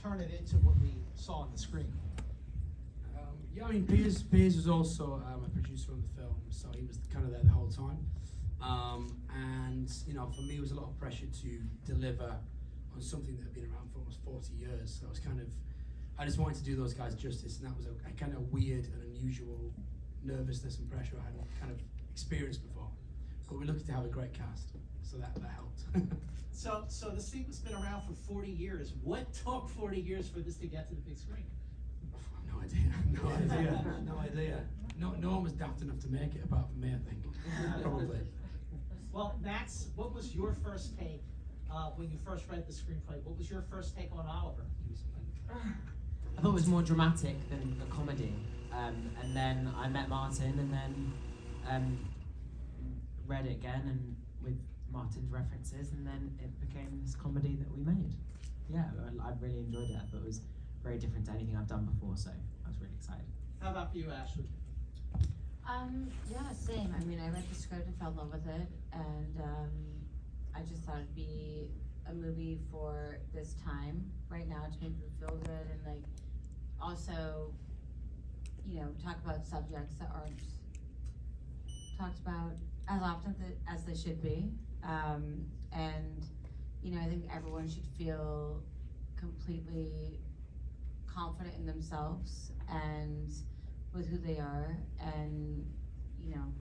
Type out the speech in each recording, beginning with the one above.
turn it into what we saw on the screen? Yeah, I mean, Piers was also a producer on the film, so he was kind of there the whole time. And you know, for me, it was a lot of pressure to deliver on something that had been around for almost 40 years. So I was kind of, I just wanted to do those guys justice, and that was a kind of weird and unusual nervousness and pressure I hadn't kind of experienced before. But we're lucky to have a great cast, so that helped. So the sequel's been around for 40 years. What took 40 years for this to get to the big screen? No idea. No one was daft enough to make it, apart from me, I think. Probably. Well, Max, what was your first take when you first read the screenplay? What was your first take on Oliver? I thought it was more dramatic than a comedy. And then I met Martin, and then read it again, and with Martin's references, and then it became this comedy that we made. Yeah, I really enjoyed it. I thought it was very different to anything I've done before, so I was really excited. How about for you, Ashley? Yeah, same. I mean, I read the script and fell in love with it, and I just thought it'd be a movie for this time right now to make me feel good, and like also, you know, talk about subjects that aren't talked about as often as they should be. And you know, I think everyone should feel completely confident in themselves and with who they are, and you know,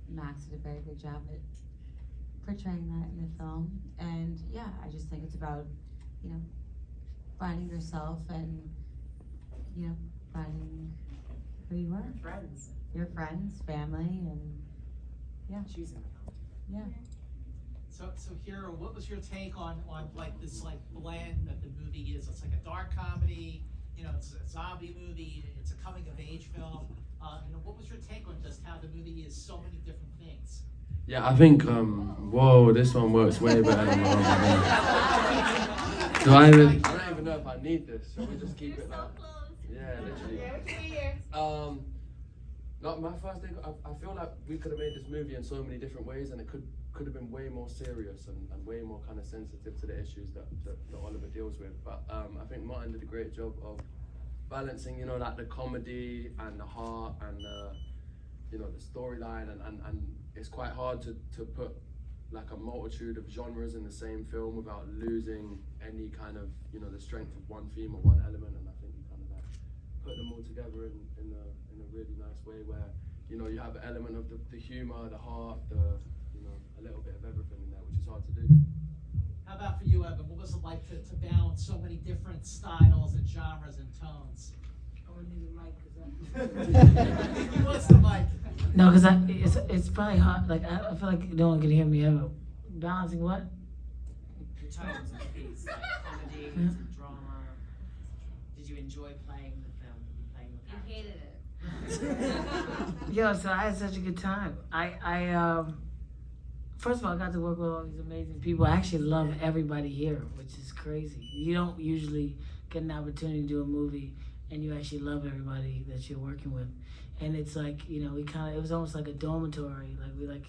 Max did a very good job at portraying that in the film. And yeah, I just think it's about, you know, finding yourself and, you know, finding who you are. Friends. Your friends, family, and yeah. Choosing. Yeah. So Hero, what was your take on like this like blend that the movie is? It's like a dark comedy, you know, it's a zombie movie, it's a coming of age film. You know, what was your take on just how the movie is so many different things? Yeah, I think, whoa, this one works way better than my other one. I don't even know if I need this. Shall we just keep it like? Yeah, literally. Yeah, we can hear. Like my first take, I feel like we could have made this movie in so many different ways, and it could have been way more serious and way more kind of sensitive to the issues that Oliver deals with. But I think Martin did a great job of balancing, you know, like the comedy and the heart and you know, the storyline, and it's quite hard to put like a multitude of genres in the same film without losing any kind of, you know, the strength of one theme or one element. And I think you kind of like put them all together in a really nice way where, you know, you have an element of the humor, the heart, you know, a little bit of everything in there, which is hard to do. How about for you, Evan? What was it like to balance so many different styles and genres and tones? I would need a mic, cause Who wants the mic? no, cause it's probably hard. Like I feel like no one can hear me ever. Balancing what? The tones of the piece, like comedy to drama. Did you enjoy playing the film? Playing the You character? hated it. Yo, so I had such a good time. I first of all, I got to work with all these amazing people. I actually love everybody here, which is crazy. You don't usually get an opportunity to do a movie and you actually love everybody that you're working with. And it's like, you know, it was almost like a dormitory. Like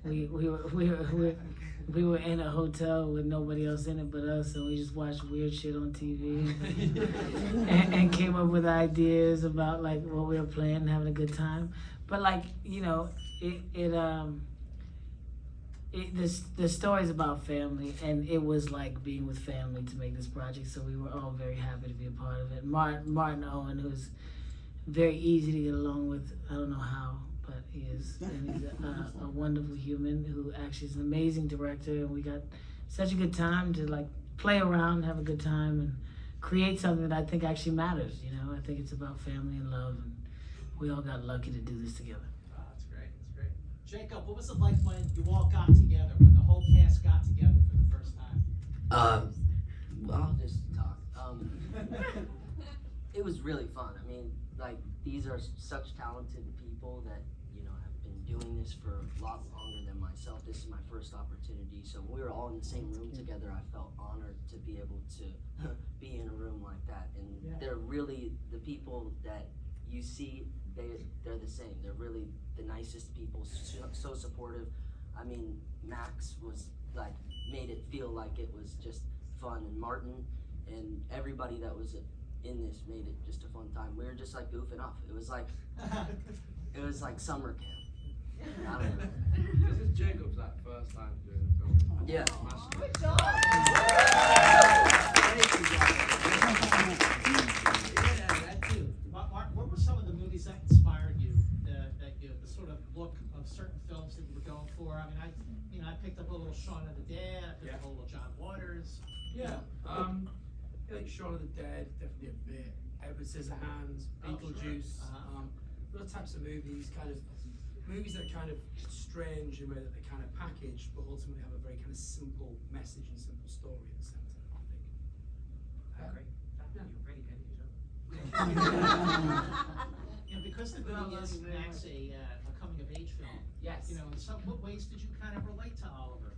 we were in a hotel with nobody else in it but us, and we just watched weird shit on TV and came up with ideas about like what we were playing and having a good time. But like, you know, the story's about family, and it was like being with family to make this project, so we were all very happy to be a part of it. Martin Owen, who's very easy to get along with, I don't know how, but he is, and he's a wonderful human who actually is an amazing director, and we got such a good time to like play around, have a good time, and create something that I think actually matters, you know? I think it's about family and love, and we all got lucky to do this together. Oh, that's great. That's great. Jacob, what was it like when you all got together, when the whole cast got together for the first time? I'll just talk. It was really fun. I mean, like, these are such talented people that, you know, have been doing this for a lot longer than myself. This is my first opportunity, so when we were all in the same room together, I felt honored to be able to be in a room like that. And they're really the people that you see, they're the same. They're really the nicest people, so supportive. I mean, Max was like, made it feel like it was just fun, and Martin, and everybody that was in this made it just a fun time. We were just like goofing off. It was like summer camp. I don't know. This is Jacob's like first time doing a film. Yeah. Good job. Mark, what were some of the movies that inspired you? The sort of look of certain films that you were going for. I mean, I picked up a little Shaun of the Dead. I picked up a little John Waters. Yeah. Like Shaun of the Dead, definitely a bit. Edward Scissorhands, Beetlejuice. Those types of movies, kind of movies that are kind of strange in the way that they kind of package, but ultimately have a very kind of simple message and simple story at the center, I think. Great. You're really good at your job. Because the movie is Max a coming of age film. Yes. In what ways did you kind of relate to Oliver?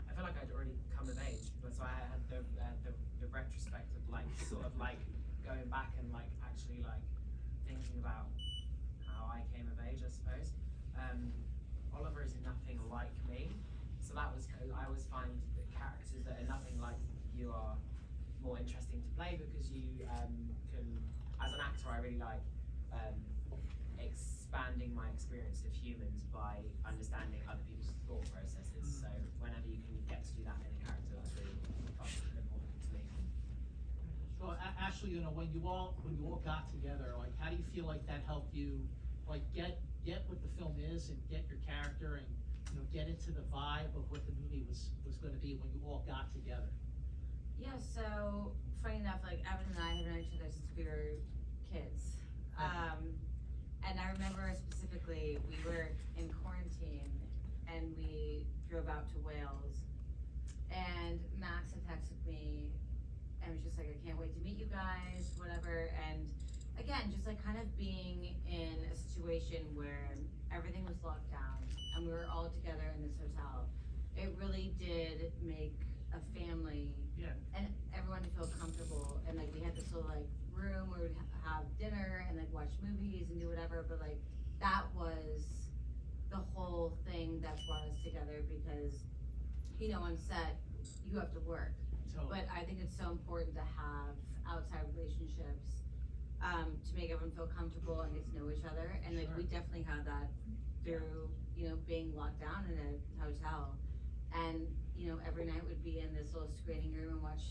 I feel like I'd already come of age, so I had the retrospect of like sort of like going back and like actually like thinking about how I came of age, I suppose. Oliver is nothing like me, so that was I always find the characters that are nothing like you are more interesting to play because you can, as an actor, I really like expanding my experience of humans by understanding other people's thought processes. So whenever you can get to do that in a character, that's really fun and important to me. Well, actually, when you all got together, like, how do you feel like that helped you, like, get what the film is and get your character and get into the vibe of what the movie was going to be when you all got together? Yeah, so funny enough, like Evan and I have known each other since we were kids. And I remember specifically we were in quarantine and we drove out to Wales and Max had texted me and was just like, I can't wait to meet you guys, whatever. And again, just like kind of being in a situation where everything was locked down and we were all together in this hotel. It really did make a family and everyone to feel comfortable, and like we had this little like room where we'd have dinner and like watch movies and do whatever, but like that was the whole thing that brought us together because on set you have to work, but I think it's so important to have outside relationships to make everyone feel comfortable and get to know each other, and like we definitely had that through being locked down in a hotel. And every night would be in this little screening room and watch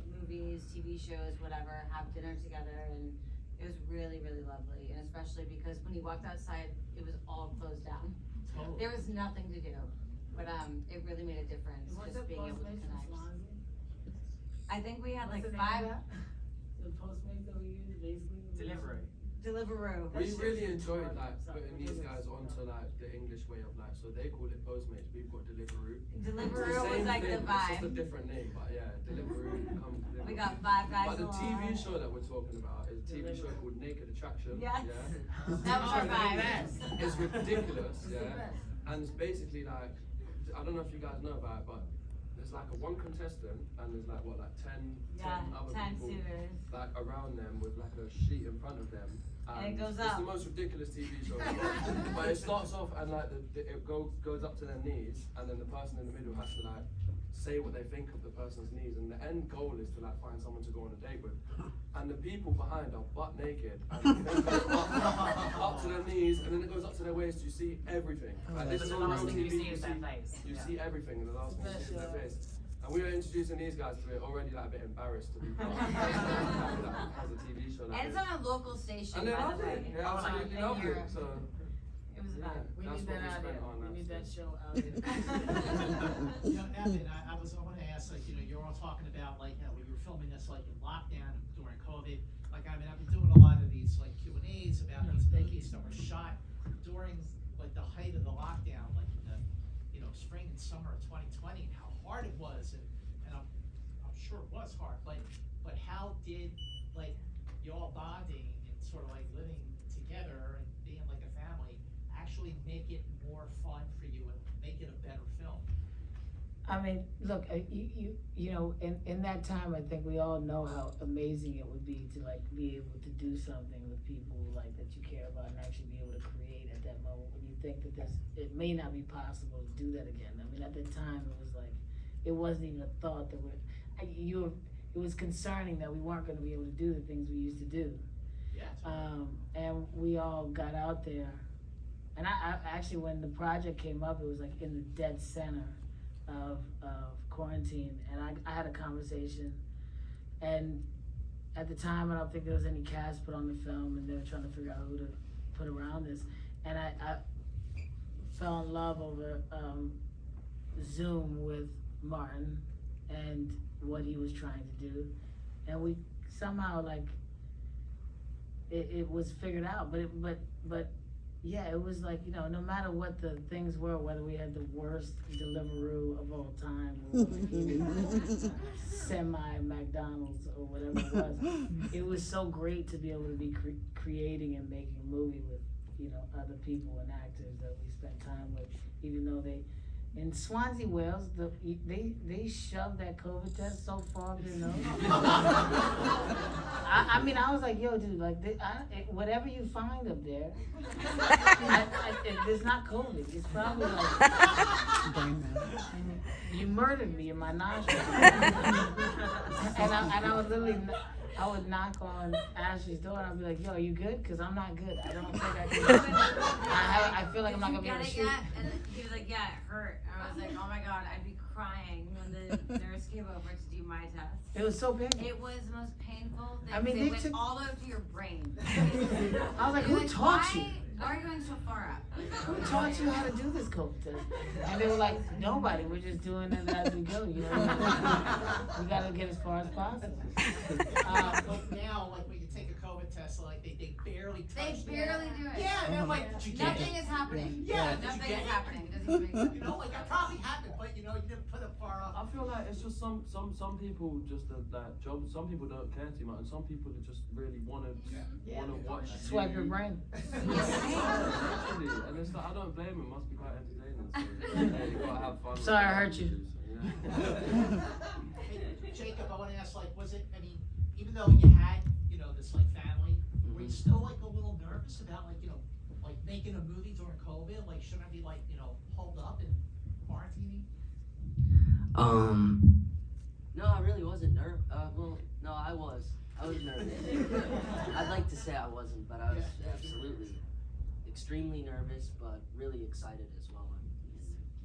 movies, TV shows, whatever, have dinner together, and it was really, really lovely. And especially because when you walked outside, it was all closed down. Totally. There was nothing to do, but it really made a difference just being able to connect. I think we had like 5. The Postmates that we use, basically. Deliveroo. We really enjoyed like putting these guys onto like the English way of life. So they call it Postmates, we've got Deliveroo. Deliveroo was like the It's just a vibe. different name, but yeah, Deliveroo comes. We got 5 guys But the TV along. show that we're talking about is a TV show called Naked Attraction. Yes. Yeah. That was our vibe. It's ridiculous, yeah. And it's basically like, I don't know if you guys know about it, but there's like a one contestant and there's like 10 other 10 people suitors. like around them with like a sheet in front of them. And it goes it's up. the most ridiculous TV show ever. But it starts off and like it goes up to their knees, and then the person in the middle has to like say what they think of the person's knees, and the end goal is to like find someone to go on a date with. And the people behind are butt naked, and it goes up to their knees, and then it goes up to their waist. You see everything. Like, this is The on last real thing you TV. see is their face. You Yeah. see everything, and the last thing you see is their face. And we were introducing these guys to it, already like a bit embarrassed to be part of it. That has a TV show like And it's this. on a local station, And they by loved the way. it. They absolutely In loved it. Europe. So It was a yeah, vibe. We that's need what that we out spent there. on. We need that That's show out there. Evan, I want to ask, like, you're all talking about, like, when you were filming this, like, in lockdown during COVID. Like, I mean, I've been doing a lot of these, like, Q&As about these movies that were shot during, like, the height of the lockdown, like, in the, spring and summer of 2020, and how hard it was, and I'm sure it was hard, but how did, like, you all bonding and sort of, like, living together and being like a family actually make it more fun for you and make it a better film? I mean, look, in that time, I think we all know how amazing it would be to like be able to do something with people like that you care about and actually be able to create at that moment when you think that it may not be possible to do that again. I mean, at the time, it was like, it wasn't even a thought that it was concerning that we weren't going to be able to do the things we used to do. Yeah. It's right. And we all got out there. And I actually, when the project came up, it was like in the dead center of quarantine. And I had a conversation. And at the time, I don't think there was any cast put on the film, and they were trying to figure out who to put around this. And I fell in love over Zoom with Martin and what he was trying to do. And we somehow, like, it was figured out. But yeah, it was like, you know, no matter what the things were, whether we had the worst Deliveroo of all time, or semi-McDonald's or whatever it was, it was so great to be able to be creating and making a movie with, you know, other people and actors that we spent time with, even though in Swansea, Wales, they shoved that COVID test so far up their nose. I mean, I was like, yo, dude, like, whatever you find up there, it's not COVID. It's probably like, you murdered me in my nostrils. and I would literally, I would knock on Ashley's door and I'd be like, yo, are you good? Because I'm not good. I don't think I can. I feel like I'm not going to be able to shoot. And he was like, yeah, it hurt. And I was like, oh my God, I'd be crying when the nurse came over to do my test. It was so painful. It was the most painful thing. I mean, it they went took- all the way to your brain. I was like, who taught you? Why are you going so far up? Who taught you how to do this COVID test? And they were like, nobody. We're just doing it as we go. You know, we got to get as far as possible. But now, like when you take a COVID test, like they barely touch. They barely do it. Yeah, and I'm like, did you get Nothing it? is happening. Yeah, did you Nothing get is it? happening. It doesn't even make sense. You know, like I probably haven't, but you know, you didn't put it far I up. feel like it's just some people just like jobs. Some people don't care too much, and some people just really wanna watch. Swipe your brain. Actually, and it's like I don't blame them. Must be quite entertaining. So, yeah, you gotta have fun. Sorry, I hurt you. Hey, Jacob, I want to ask, like, was it? I mean, even though you had, you know, this like family, were you still like a little nervous about like, you know, like making a movie during COVID? Like, shouldn't I be like, you know, holed up and quarantining? No, I really wasn't nervous. Well, no, I was. I was nervous. I'd like to say I wasn't, but I was absolutely extremely nervous, but really excited as well.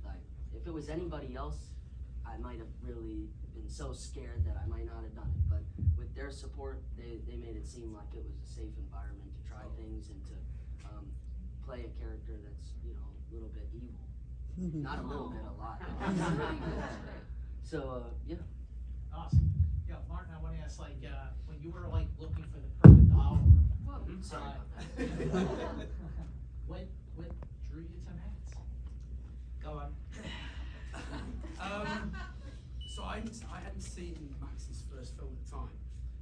Like, if it was anybody else, I might have really been so scared that I might not have done it. But with their support, they made it seem like it was a safe environment to try things and to play a character that's, you know, a little bit evil. Not a little bit, a lot. Really good. So, yeah. Awesome. Yeah, Martin, I want to ask, like, when you were like looking for the perfect dollar, Sorry about that. what drew you to Max? Go on. So I hadn't seen Max's first film at the time.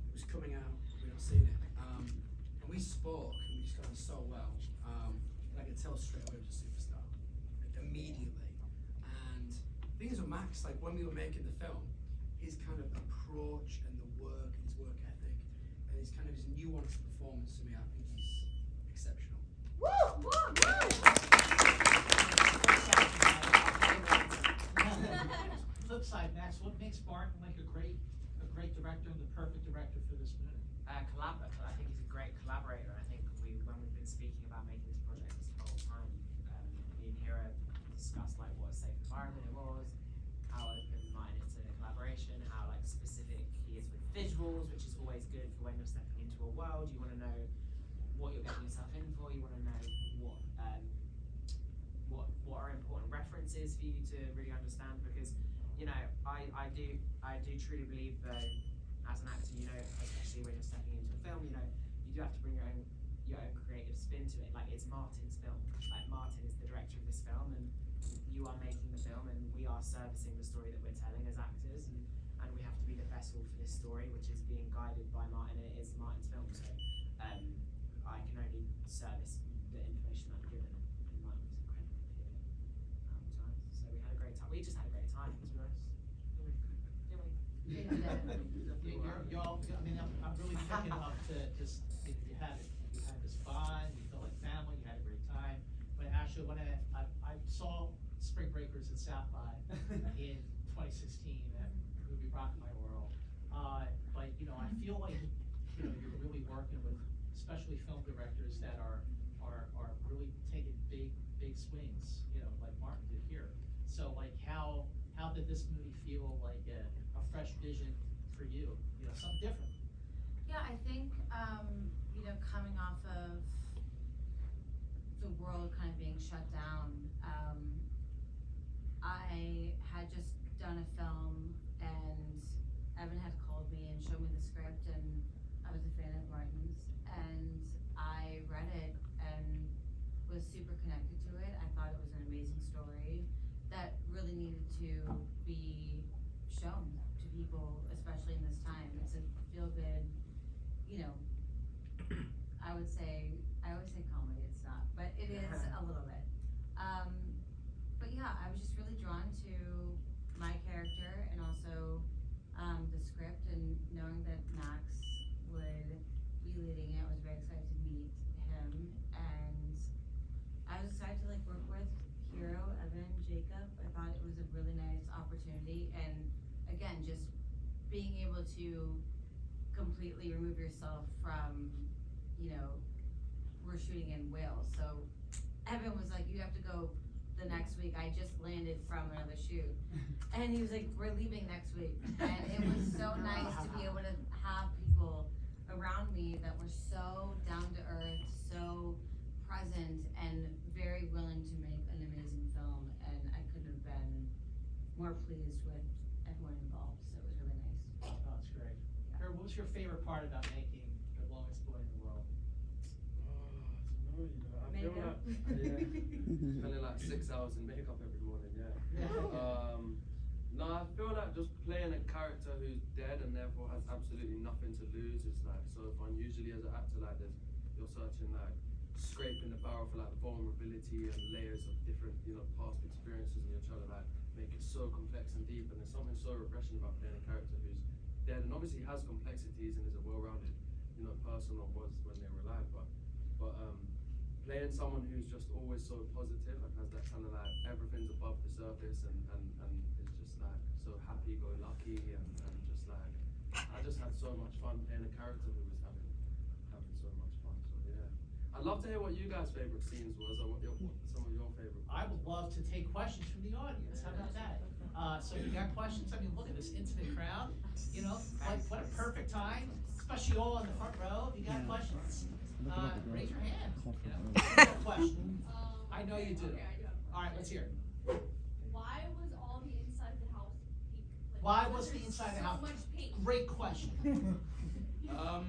It was coming out, we'd not seen it. And we spoke, and we just got on so well. And I could tell straight away he was a superstar, like, immediately. And the thing is with Max, like when we were making the film, his kind of approach and the work and his work ethic and his kind of his nuanced performance to me, I think he's exceptional. Woo! Woo! Flip side, Max, what makes Martin like a great director and the perfect director for this movie? I think he's a great collaborator. I think when we've been speaking about making this project this whole time, me and Hira discussed like what a safe environment it was, how open-minded to collaboration, how like specific he is with visuals, which is always good for when you're stepping into a world. You want to know what you're getting yourself in for. You want to know what are important references for you to really understand, because you know I do truly believe though, as an actor, you know, especially when you're stepping into a film, you know, you do have to bring your own creative spin to it. Like, it's Martin's film. Like, Martin is the director of this film, and you are making the film, and we are servicing the story that we're telling as actors, and we have to be the vessel for this story, which is being guided by Martin, and it is Martin's film. So I can only service the information that I'm given, and Martin was incredibly clear time. So we had a great time. We just had a great time, to be honest. Y'all, I mean, I'm really picking up to just, you had this fun, you felt like family, you had a great time. But actually, when I saw Spring Breakers at South by in 2016, that movie rocked my world. but, you know, I feel like, you know, you're really working with, especially film directors that are really taking big swings, you know, like Martin did here. So like, how did this movie feel like a fresh vision for you? You know, something different. Yeah, I think, you know, coming off of the world kind of being shut down, I had just done a film and Evan had called me and showed me the script, and I was a fan of Martin's, and I read it and was super connected to it. I thought it was an amazing story that really needed to be shown to people, especially in this time. It's a feel-good, you know, I always say comedy, it's not, but it is a little bit. But yeah, I was just really drawn to my character and also the script, and knowing that Max would be leading it, I was very excited to meet him, and I was excited to like work with Hero, Evan, Jacob. I thought it was a really nice opportunity, and again, just being able to completely remove yourself from, you know, we're shooting in Wales, so Evan was like, you have to go the next week. I just landed from another shoot, and he was like, we're leaving next week, and it was so nice to be able to have people around me that were so down to earth, so present, and very willing to make an amazing film, and I couldn't have been more pleased with everyone involved, so it was really nice. Oh, that's great. Harold, what was your favorite part about making The Longest Boy in the World? I don't know, you know, I feel Makeup. like, spending like 6 hours in makeup every morning, yeah. No, I feel like just playing a character who's dead and therefore has absolutely nothing to lose is like so fun. Usually as an actor, like you're searching like scraping the barrel for like vulnerability and layers of different, you know, past experiences, and you're trying to like make it so complex and deep, and there's something so refreshing about playing a character who's dead and obviously has complexities and is a well-rounded, you know, person, or was when they were alive, but playing someone who's just always so positive and has that kind of like everything's above the surface and is just like so happy-go-lucky and just like, I just had so much fun playing a character who was having so much fun. So yeah, I'd love to hear what you guys' favorite scenes was, or what some of your favorite. I would love to take questions from the audience. How about that? So you got questions? I mean, look at this intimate crowd. You know, like what a perfect time, especially all in the front row. If you got questions, raise your hand. You know, question. I know you do. Okay, I do. All right, let's hear it. Why was all the inside of the house pink? Like, Why was the there inside of the so house? much pink? Great question. I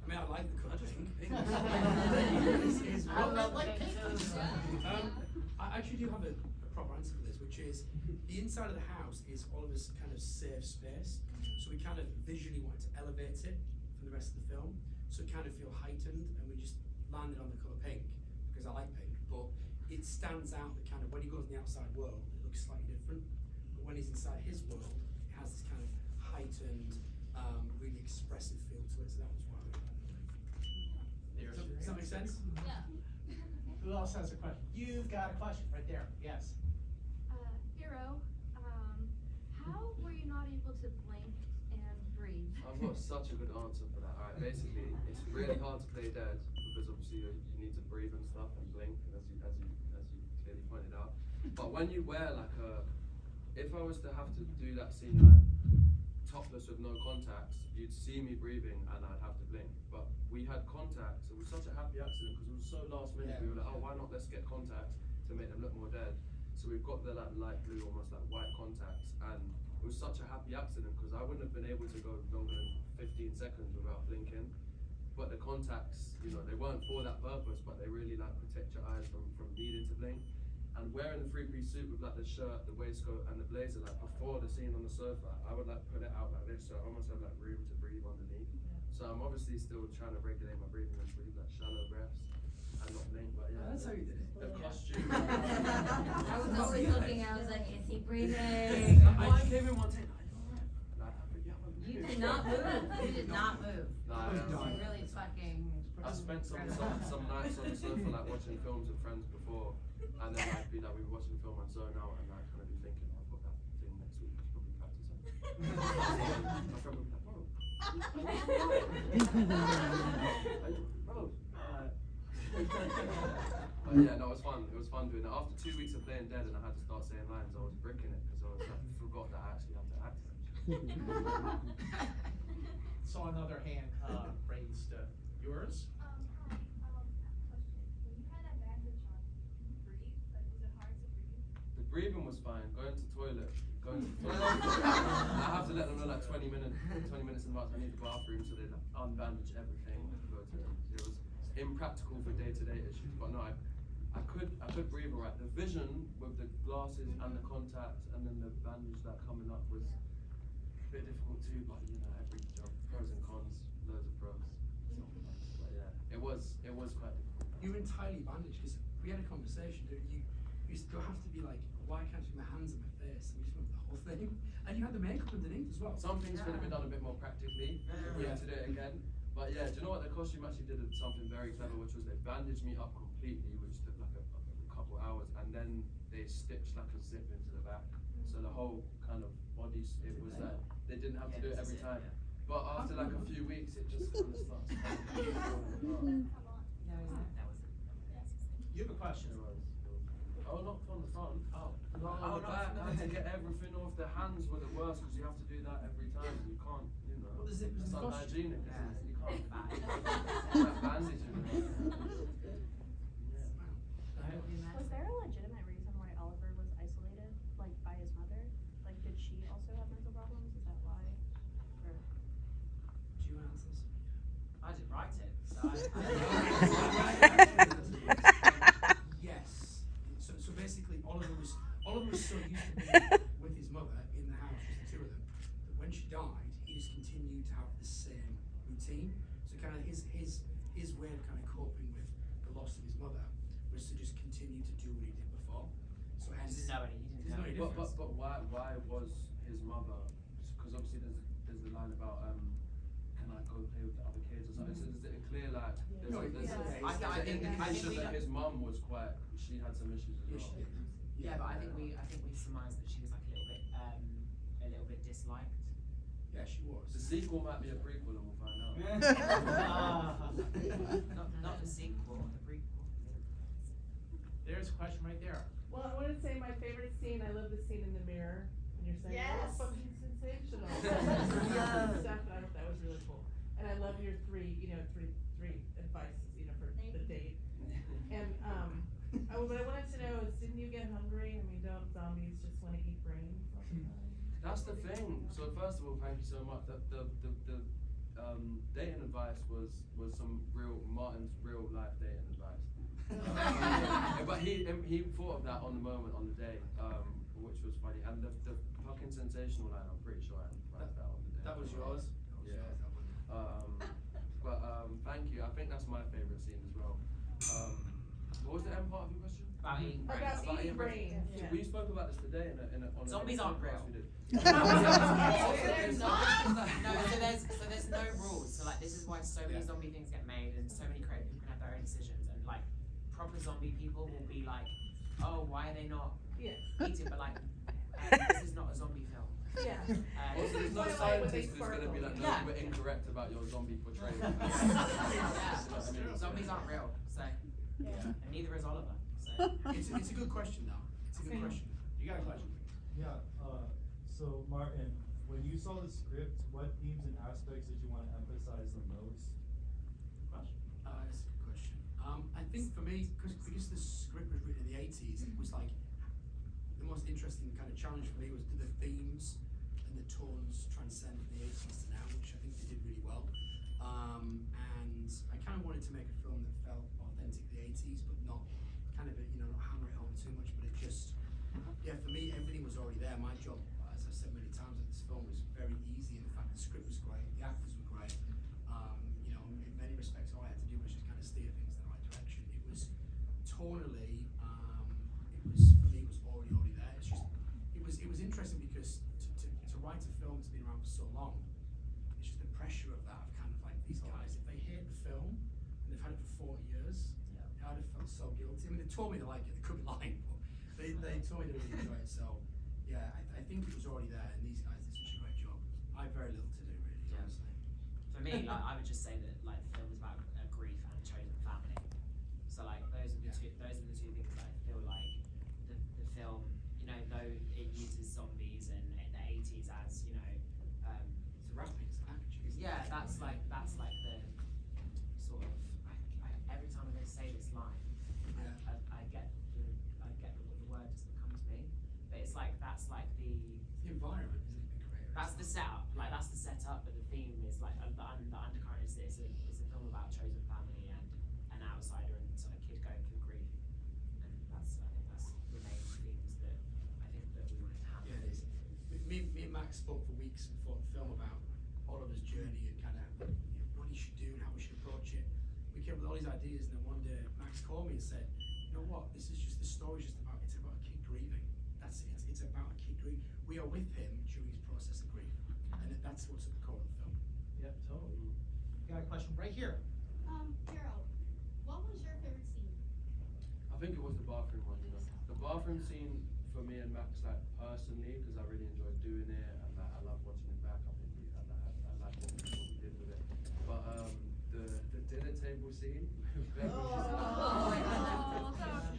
mean, I like the colour pink. I love like pink. I actually do have a proper answer for this, which is the inside of the house is Oliver's kind of safe space. So we kind of visually wanted to elevate it for the rest of the film, so it kind of feel heightened, and we just landed on the colour pink because I like pink, but it stands out that kind of when he goes in the outside world, it looks slightly different. But when he's inside his world, it has this kind of heightened, really expressive feel to it. So that was why we landed on it. Does that make sense? Yeah. Who else has a question? You've got a question right there. Yes. Hero, how were you not able to blink and breathe? I've got such a good answer for that. Alright, basically, it's really hard to play dead because obviously you need to breathe and stuff and blink, as you clearly pointed out. But when you wear like if I was to have to do that scene like topless with no contacts, you'd see me breathing and I'd have to blink. But we had contacts. It was such a happy accident because it was so last minute. We were like, oh, why not? Let's get contacts to make them look more dead. So we've got the like light blue, almost like white contacts, and it was such a happy accident because I wouldn't have been able to go longer than 15 seconds without blinking. But the contacts, you know, they weren't for that purpose, but they really like protect your eyes from needing to blink. And wearing the three-piece suit with like the shirt, the waistcoat, and the blazer, like before the scene on the sofa, I would like put it out like this, so I almost have like room to breathe underneath. So I'm obviously still trying to regulate my breathing and breathe like shallow breaths and not blink, but yeah. That's how you did it. The costume. I was always looking, I was like, is he breathing? I came in one time, are you alright? Like, You did not move. You did not move. Nah, You yeah. really fucking. I spent some nights on the sofa like watching films with friends before, and then I'd be like, we were watching a film and zone out, and I'd kind of be thinking, oh, I've got that thing next week, I should probably practice on. My friend would be like, whoa. Bro. But yeah, no, it was fun. It was fun doing it. After 2 weeks of playing dead and I had to start saying lines, I was bricking it because I forgot that I actually had to act. Saw another hand raised. Yours? Hi, question. When you had that bandage on, can you breathe? Like, was it hard to breathe? The breathing was fine. Going to the toilet. I have to let them know like 20 minutes in advance. I need the bathroom, so they unbandage everything. Go to them. It was impractical for day-to-day issues, but no, I could breathe alright. The vision with the glasses and the contact, and then the bandage that coming up was a bit difficult too. But you know, every job, pros and cons, loads of pros. But yeah, it was quite difficult. You were entirely bandaged because we had a conversation. You still have to be like, why can't I put my hands on my face? And we just went the whole thing. And you had the makeup underneath as well. Some things could have been done a bit more practically if we had to do it again. But yeah, do you know what? The costume actually did something very clever, which was they bandaged me up completely, which took like a couple hours, and then they stitched like a zip into the back. So the whole kind of body, it was there. They didn't have to do it every time. But after like a few weeks, it just kind of starts. You have a question. Oh, not from the front. Oh. No, on the back, I had to get everything off. The hands were the worst because you have to do that every time. You can't, you know. Well, the zip was It's in the costume. unhygienic, isn't it? You can't. That bandage in it. Was there a legitimate reason why Oliver was isolated, like by his mother? Like, did she also have mental problems? Is that why? Or Do you want to answer this? I didn't write it, so Yes. So basically, Oliver was so used to being with his mother in the house, just the two of them, that when she died, he just continued to have the same routine. So kind of his way of kind of coping with the loss of his mother was to just continue to do what he did before. So he hence, didn't know any. He didn't know any. But why was his mother? Because obviously there's the line about can I go play with the other kids or something. So is it clear like there's I think indication we that his mum was quite, she had some issues as well. Yeah, but I think we surmised that she was like a little bit disliked. yeah, she was. The sequel might be a prequel and we'll find out. Not the sequel, the prequel. There's a question right there. Well, I want to say my favorite scene. I love the scene in the mirror when you're saying, Yes. "Oh, fucking sensational." Yes. Stuff. And I thought that was really cool. And I love your three advices, for the date. And what I wanted to know is, didn't you get hungry? I mean, don't zombies just want to eat brains all the time? That's the thing. So first of all, thank you so much. The dating advice was some Martin's real life dating advice. But he thought of that on the moment, on the day, which was funny. And the fucking sensational line, I'm pretty sure I wrote that on the day. That was yours? Yeah. That one. Thank you. I think that's my favourite scene as well. What was the end part of your question? About eating brains. About eating brains. Yeah. We spoke about this today on Zombies aren't real. We did. They're not. No, so there's no rules. So like this is why so many zombie things get made, and so many creative people can have their own decisions. And like proper zombie people will be like, oh, why are they not eating? But like, this is not a zombie film. Yeah. Also, there's no scientist who's going to be like, no, you were incorrect about your zombie portrayal. Yeah. Zombies aren't real, so and neither is Oliver. So It's a good question though. It's a good question. You got a question? Yeah, so Martin, when you saw the script, what themes and aspects did you want to emphasize the most? Question? That's a good question. I think for me, because the script was written in the 80s, it was like the most interesting kind of challenge for me was do the themes and the tones transcend from the 80s to now, which I think they did really well. And I kind of wanted to make a film that felt authentic to the 80s, but not kind of, not hammer it home too much, but it just, for me, everything was already there. My job, as I've said many times in this film, was very easy, and the fact the script was great, the actors were great. In many respects, all I had to do was just kind of steer things in the right direction. It was tonally, for me, it was already there. It's just, it was interesting because to write a film that's been around for so long, it's just the pressure of that, of kind of like these guys, if they hate the film and they've had it for 40 years, I'd have felt so guilty. I mean, they told me they like it, they couldn't like, but they told me they really enjoy it. So, I think it was already there, and these guys did such a great job. I had very little to do, really, honestly. me, like, I would just say that like the film is about grief and chosen family. So like those are the two things that I feel like the film, you know, though it uses zombies and the 80s as, you know, It's a rapping, it's an action. yeah, that's like the sort of every time I'm going to say this line, I get the word doesn't come to me, but it's like that's like the environment, isn't it? The creator. that's the setup, like that's the setup, but the theme is like the undercurrent is it's a film about chosen family and an outsider and sort of kid going through grief, and I think that's the main themes that I think that we wanted to have. Yeah, it is. Me and Max spoke for weeks before the film about Oliver's journey and kind of what he should do and how we should approach it. We came up with all these ideas, and then one day Max called me and said, "You know what? This story's just about a kid grieving. That's it. It's about a kid grieving. We are with him during his process of grief, and that's what's at the core of the film." Yep, totally. Got a question right here. Carol, what was your favorite scene? I think it was the bathroom one, you know. The bathroom scene for me and Max, like personally, because I really enjoyed doing it and like, I love watching it back. I think I like what we did with it. But the dinner table scene,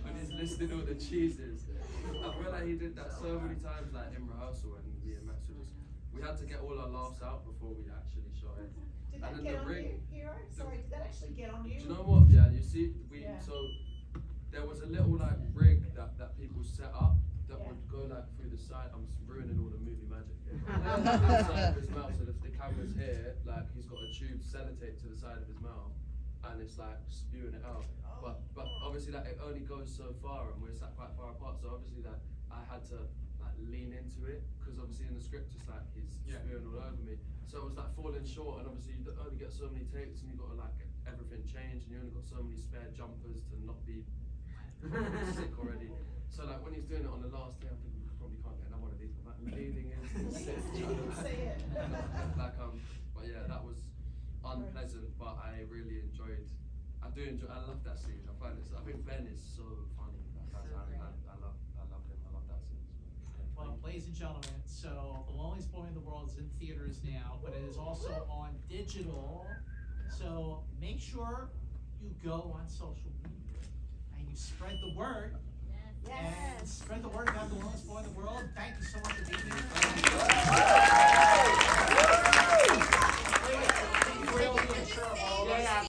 when he's listing all the cheeses, I feel like he did that so many times, like in rehearsal, and me and Max we had to get all our laughs out before we actually shot it. Did And that then get the on ring- you here? Sorry, did that actually get on you? Do you know what? Yeah, you see, Yeah. so there was a little like rig that people set up that Yeah. would go like through the side. I'm ruining all the movie magic here. The side of his mouth, so if the camera's here, like he's got a tube sellotape to the side of his mouth, and it's like spewing it out. But obviously that it only goes so far, and we're sat quite far apart. So obviously that I had to like lean into it, because obviously in the script it's like he's spewing all over me. So it was like falling short, and obviously you only get so many takes, and you got to like get everything changed, and you only got so many spare jumpers to not be sick already. So like when he's doing it on the last day, I'm thinking we probably can't get another one of these. I'm like leaning into the set, Say it. but yeah, that was unpleasant, but I really enjoyed. I love that scene. I think Ben is so funny. I love him. I love that scene. Well, ladies and gentlemen, so The Loneliest Boy in the World is in theaters now, but it is also on digital. So make sure you go on social media and you spread the word. Yes. And spread the word about The Loneliest Boy in the World. Thank you so much for being here. Wait, before you all get